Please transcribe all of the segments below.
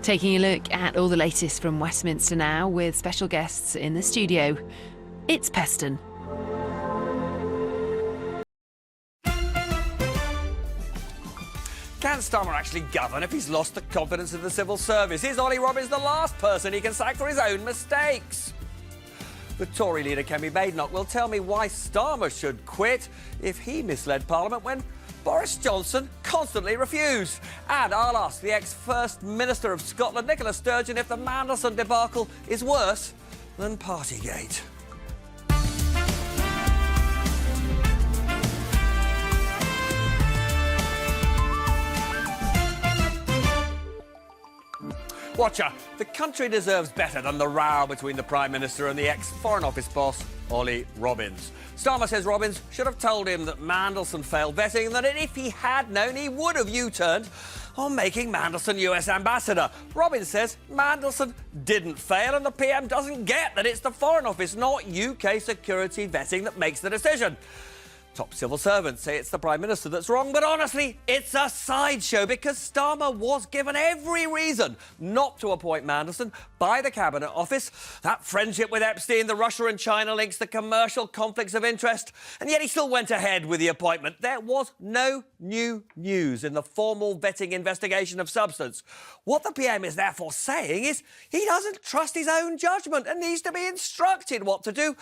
Taking a look at all the latest from Westminster now with special guests in the studio. It's Peston. Can Starmer actually govern if he's lost the confidence of the civil service? Is Ollie Robbins the last person he can sack for his own mistakes? The Tory leader, Kemi Badenoch, will tell me why Starmer should quit if he misled Parliament when Boris Johnson constantly refused. And I'll ask the ex-First Minister of Scotland, Nicola Sturgeon, if the Mandelson debacle is worse than Partygate. Watcher, the country deserves better than the row between the Prime Minister and the ex-Foreign Office boss, Ollie Robbins. Starmer says Robbins should have told him that Mandelson failed vetting and that if he had known, he would have U-turned on making Mandelson US ambassador. Robbins says Mandelson didn't fail and the PM doesn't get that it's the Foreign Office, not UK security vetting, that makes the decision. Top civil servants say it's the Prime Minister that's wrong, but honestly, it's a sideshow because Starmer was given every reason not to appoint Mandelson by the Cabinet Office. That friendship with Epstein, the Russia and China links, the commercial conflicts of interest, and yet he still went ahead with the appointment. There was no new news in the formal vetting investigation of substance. What the PM is therefore saying is he doesn't trust his own judgment and needs to be instructed what to do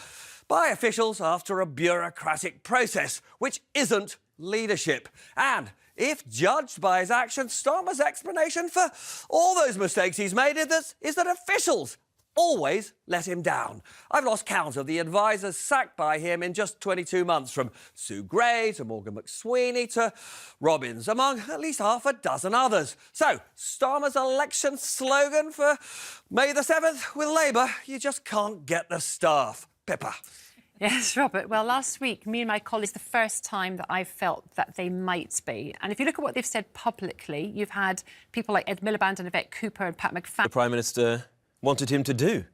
by officials after a bureaucratic process, which isn't leadership. And if judged by his actions, Starmer's explanation for all those mistakes he's made is that officials always let him down. I've lost count of the advisers sacked by him in just 22 months, from Sue Gray to Morgan McSweeney to Robbins, among at least half a dozen others. So, Starmer's election slogan for May the 7th with Labour: you just can't get the staff. Pippa. Yes, Robert. Well, last week, me and my colleagues, the first time that I felt that they might be. And if you look at what they've said publicly, you've had people like Ed Miliband and Yvette Cooper and Pat McFadden. The Prime Minister wanted him to do.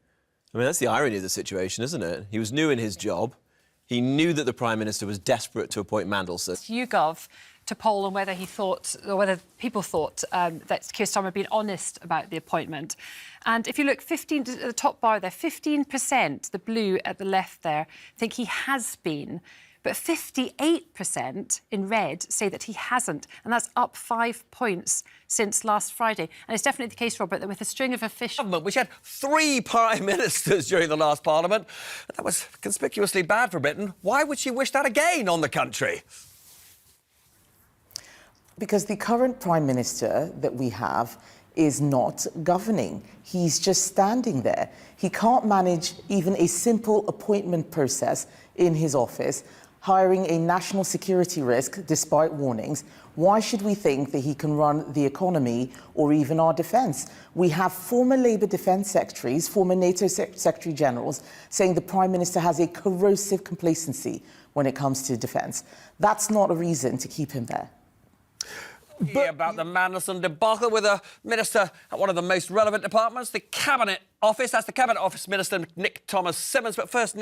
I mean, that's the irony of the situation, isn't it? He was new in his job. He knew that the Prime Minister was desperate to appoint Mandelson. YouGov to poll on whether he thought, or whether people thought, that Keir Starmer had been honest about the appointment. And if you look 15 at the top bar there, 15%, the blue at the left there, think he has been. But 58% in red say that he hasn't. And that's up 5 points since last Friday. And it's definitely the case, Robert, that with a string of officials... Which had 3 Prime Ministers during the last Parliament. That was conspicuously bad for Britain. Why would she wish that again on the country? Because the current Prime Minister that we have is not governing. He's just standing there. He can't manage even a simple appointment process in his office, hiring a national security risk despite warnings. Why should we think that he can run the economy or even our defence? We have former Labour defence secretaries, former NATO secretary generals, saying the Prime Minister has a corrosive complacency when it comes to defence. That's not a reason to keep him there. But about the Mandelson debacle with a minister at one of the most relevant departments, the Cabinet Office. That's the Cabinet Office Minister, Nick Thomas-Symonds. But first,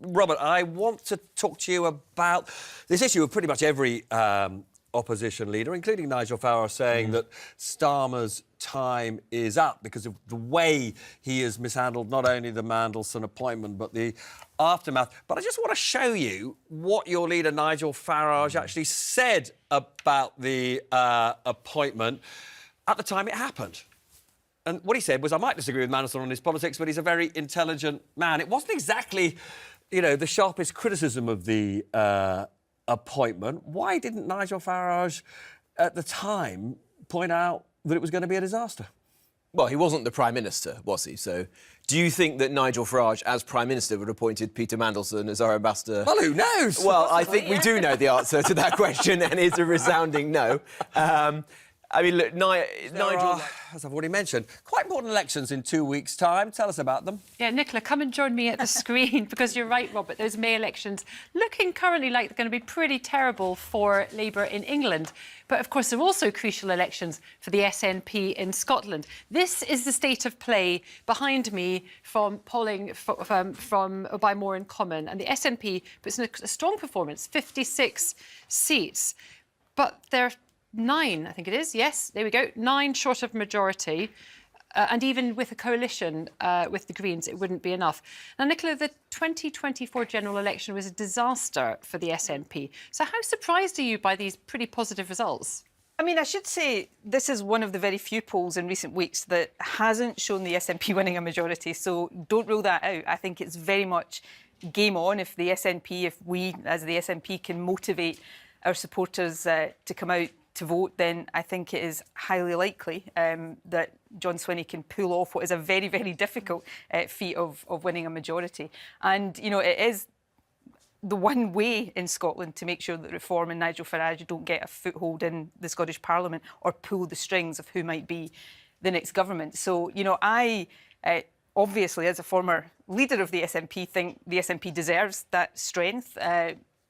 Robert, I want to talk to you about this issue of pretty much every opposition leader, including Nigel Farage, saying that Starmer's time is up because of the way he has mishandled not only the Mandelson appointment but the aftermath. But I just want to show you what your leader Nigel Farage actually said about the appointment at the time it happened. And what he said was, I might disagree with Mandelson on his politics, but he's a very intelligent man. It wasn't exactly, you know, the sharpest criticism of the appointment. Why didn't Nigel Farage at the time point out that it was going to be a disaster? Well, he wasn't the Prime Minister, was he? So do you think that Nigel Farage, as Prime Minister, would have appointed Peter Mandelson as our ambassador? Well, who knows? Well, I think we do know the answer to that question, and it's a resounding no. I mean, look, Nigel... as I've already mentioned, quite important elections in 2 weeks' time. Tell us about them. Yeah, Nicola, come and join me at the screen, because you're right, Robert, those May elections looking currently like they're going to be pretty terrible for Labour in England. But, of course, there are also crucial elections for the SNP in Scotland. This is the state of play behind me from polling by More in Common. And the SNP puts in a strong performance, 56 seats. But they're 9, I think it is. Yes, there we go. 9 short of majority. And even with a coalition with the Greens, it wouldn't be enough. Now, Nicola, the 2024 general election was a disaster for the SNP. So how surprised are you by these pretty positive results? I mean, I should say this is one of the very few polls in recent weeks that hasn't shown the SNP winning a majority, so don't rule that out. I think it's very much game on if the SNP, if we as the SNP can motivate our supporters to come out to vote, then I think it is highly likely that John Swinney can pull off what is a very, very difficult feat of winning a majority. And, you know, it is the one way in Scotland to make sure that Reform and Nigel Farage don't get a foothold in the Scottish Parliament or pull the strings of who might be the next government. So, you know, I obviously, as a former leader of the SNP, think the SNP deserves that strength.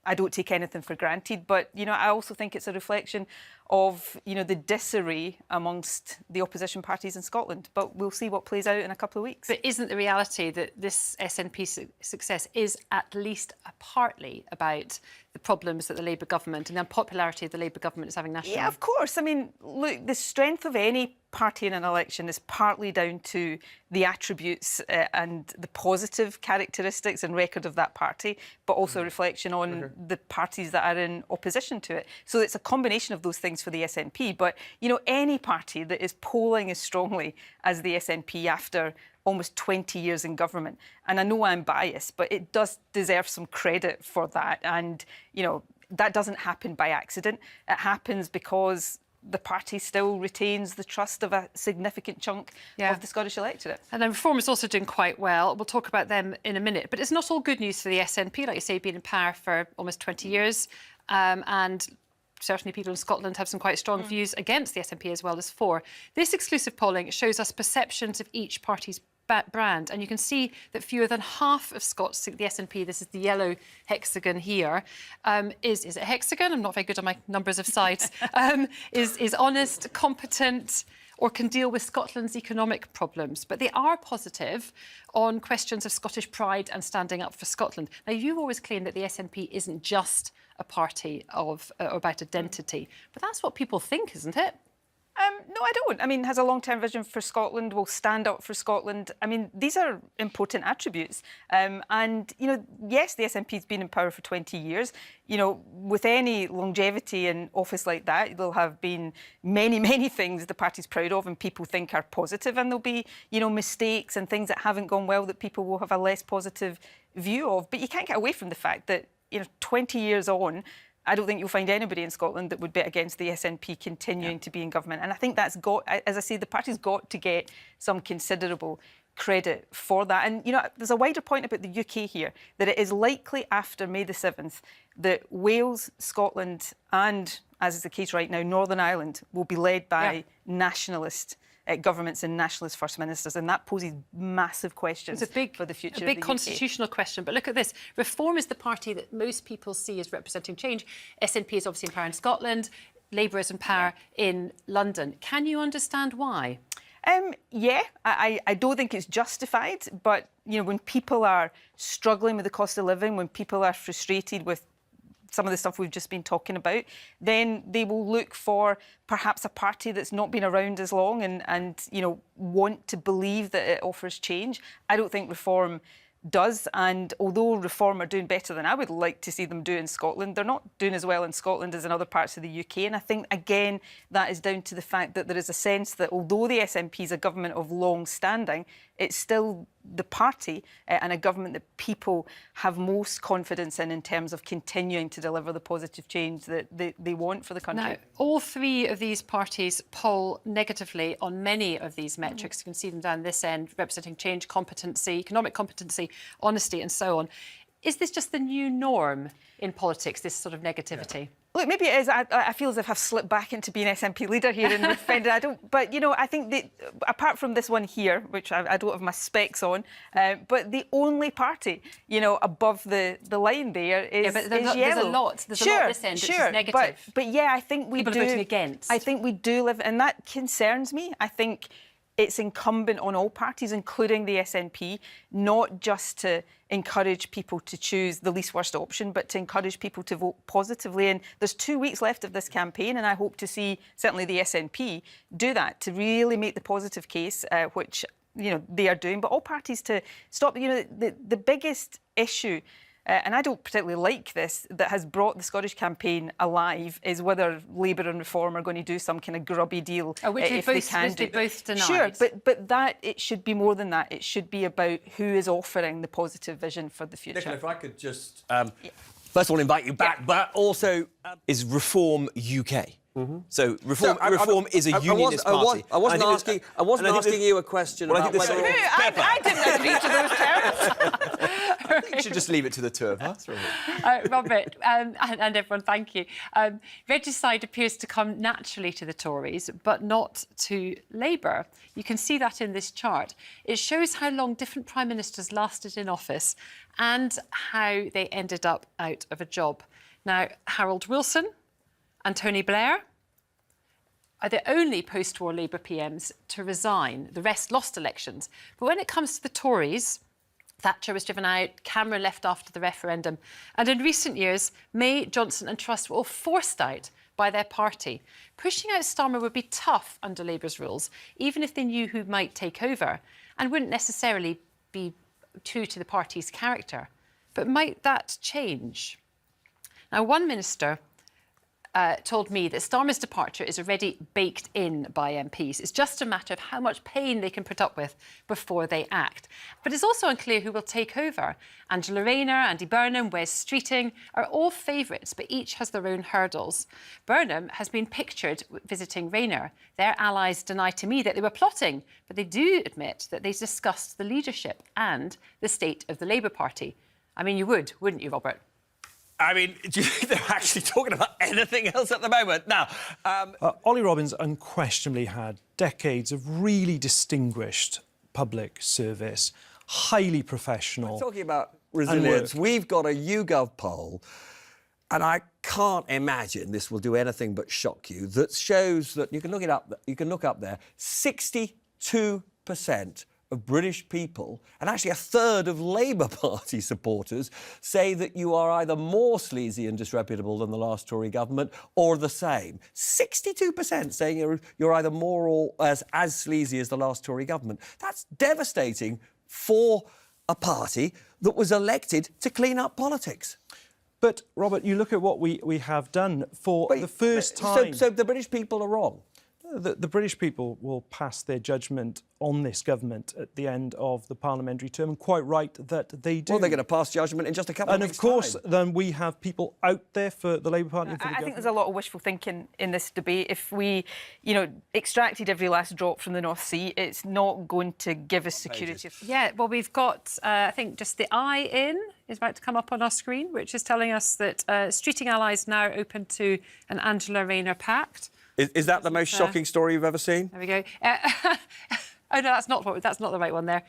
I don't take anything for granted, but, you know, I also think it's a reflection of, you know, the disarray amongst the opposition parties in Scotland. But we'll see what plays out in a couple of weeks. But isn't the reality that this SNP success is at least partly about the problems that the Labour government and the unpopularity of the Labour government is having nationally? Yeah, of course. I mean, look, the strength of any party in an election is partly down to the attributes and the positive characteristics and record of that party, but also a reflection on the parties that are in opposition to it. So it's a combination of those things for the SNP. But, you know, any party that is polling as strongly as the SNP after almost 20 years in government, and I know I'm biased, but it does deserve some credit for that. And, you know, that doesn't happen by accident. It happens because the party still retains the trust of a significant chunk of the Scottish electorate. And then Reform is also doing quite well. We'll talk about them in a minute. But it's not all good news for the SNP. Like you say, been in power for almost 20 years. And certainly people in Scotland have some quite strong views against the SNP as well as for. This exclusive polling shows us perceptions of each party's brand, and you can see that fewer than half of Scots think the SNP, this is the yellow hexagon here, is it hexagon? I'm not very good on my numbers of sides. Is honest, competent, or can deal with Scotland's economic problems. But they are positive on questions of Scottish pride and standing up for Scotland. Now, you've always claimed that the SNP isn't just a party of or about identity, but that's what people think, isn't it? No, I don't. I mean, has a long-term vision for Scotland, will stand up for Scotland. I mean, these are important attributes. And, you know, yes, the SNP's been in power for 20 years. You know, with any longevity in office like that, there'll have been many, many things the party's proud of and people think are positive, and there'll be, you know, mistakes and things that haven't gone well that people will have a less positive view of. But you can't get away from the fact that, you know, 20 years on, I don't think you'll find anybody in Scotland that would bet against the SNP continuing to be in government. And I think that's got, as I say, the party's got to get some considerable credit for that. And, you know, there's a wider point about the UK here, that it is likely after May the 7th that Wales, Scotland and, as is the case right now, Northern Ireland will be led by nationalist governments and nationalist first ministers, and that poses massive questions for the future. A big constitutional question. But look at this: Reform is the party that most people see as representing change. SNP is obviously in power in Scotland. Labour is in power in London. Can you understand why? Yeah, I don't think it's justified, but, you know, when people are struggling with the cost of living, when people are frustrated with some of the stuff we've just been talking about, then they will look for perhaps a party that's not been around as long and you know, want to believe that it offers change. I don't think Reform does, and although Reform are doing better than I would like to see them do in Scotland, they're not doing as well in Scotland as in other parts of the UK. And I think, again, that is down to the fact that there is a sense that although the SNP is a government of long standing, it's still the party and a government that people have most confidence in terms of continuing to deliver the positive change that they want for the country. Now, all three of these parties poll negatively on many of these metrics. You can see them down this end, representing change, competency, economic competency, honesty and so on. Is this just the new norm in politics, this sort of negativity? Look, maybe it is. I feel as if I've slipped back into being SNP leader here and defended. I don't. But, you know, I think that apart from this one here, which I don't have my specs on, but the only party, you know, above the line there is, but is yellow. There's a lot this end which is negative. But yeah, I think we People do. are voting against. I think we do live, and that concerns me. I think it's incumbent on all parties, including the SNP, not just to encourage people to choose the least worst option, but to encourage people to vote positively. And there's 2 weeks left of this campaign, and I hope to see certainly the SNP do that, to really make the positive case, which they are doing. But all parties to stop. The biggest issue. And I don't particularly like this, that has brought the Scottish campaign alive, is whether Labour and Reform are going to do some kind of grubby deal if they can do. Both denied. Sure, but that, it should be more than that. It should be about who is offering the positive vision for the future. Nicola, if I could just, first of all, invite you back, but also... Is Reform UK? So Reform is a unionist party. I wasn't asking you a question about whether... I didn't agree to those terms. I think you should just leave it to the two of us. Robert and everyone, thank you. Regicide appears to come naturally to the Tories, but not to Labour. You can see that in this chart. It shows how long different Prime Ministers lasted in office and how they ended up out of a job. Now, Harold Wilson and Tony Blair are the only post-war Labour PMs to resign. The rest lost elections. But when it comes to the Tories, Thatcher was driven out, Cameron left after the referendum. And in recent years, May, Johnson and Truss were all forced out by their party. Pushing out Starmer would be tough under Labour's rules, even if they knew who might take over, and wouldn't necessarily be true to the party's character. But might that change? Now, one minister told me that Starmer's departure is already baked in by MPs. It's just a matter of how much pain they can put up with before they act. But it's also unclear who will take over. Angela Rayner, Andy Burnham, Wes Streeting are all favourites, but each has their own hurdles. Burnham has been pictured visiting Rayner. Their allies deny to me that they were plotting, but they do admit that they discussed the leadership and the state of the Labour Party. I mean, you would, wouldn't you, Robert? I mean, do you think they're actually talking about anything else at the moment? Now, Ollie Robbins unquestionably had decades of really distinguished public service, highly professional. we're talking about resilience. We've got a YouGov poll, and I can't imagine this will do anything but shock you, that shows that, you can look it up, you can look up there, 62% of British people, and actually a third of Labour Party supporters, say that you are either more sleazy and disreputable than the last Tory government or the same. 62% saying you're either more or as sleazy as the last Tory government. That's devastating for a party that was elected to clean up politics. But, Robert, you look at what we have done for the first time... So the British people are wrong? The British people will pass their judgment on this government at the end of the parliamentary term, and quite right that they do. Well, they're going to pass judgment in just a couple of weeks' And, of course, time. then we have people out there for the Labour Party and for the I government. think there's a lot of wishful thinking in this debate. If we, extracted every last drop from the North Sea, it's not going to give us security. Yeah, well, we've got, I think, just the eye-in is about to come up on our screen, which is telling us that Streeting allies now open to an Angela Rayner pact. Is that the most shocking story you've ever seen? There we go. Oh, no, that's not the right one there.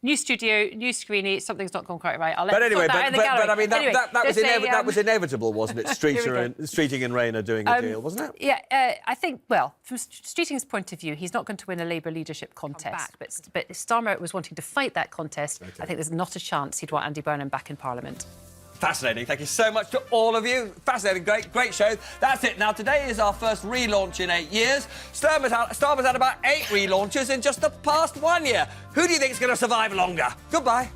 New studio, new screeny, something's not gone quite right. I'll let But anyway, that in the gallery. I mean, Anyway, that was inevitable, wasn't it? Streeting and Rayner doing a deal, wasn't it? Yeah, I think, well, from Streeting's point of view, he's not going to win a Labour leadership contest. But Starmer was wanting to fight that contest. Okay. I think there's not a chance he'd want Andy Burnham back in Parliament. Fascinating. Thank you so much to all of you. Fascinating, great show. That's it. Now, today is our first relaunch in 8 years. Starmer's had about 8 relaunches in just the past 1 year. Who do you think is going to survive longer? Goodbye.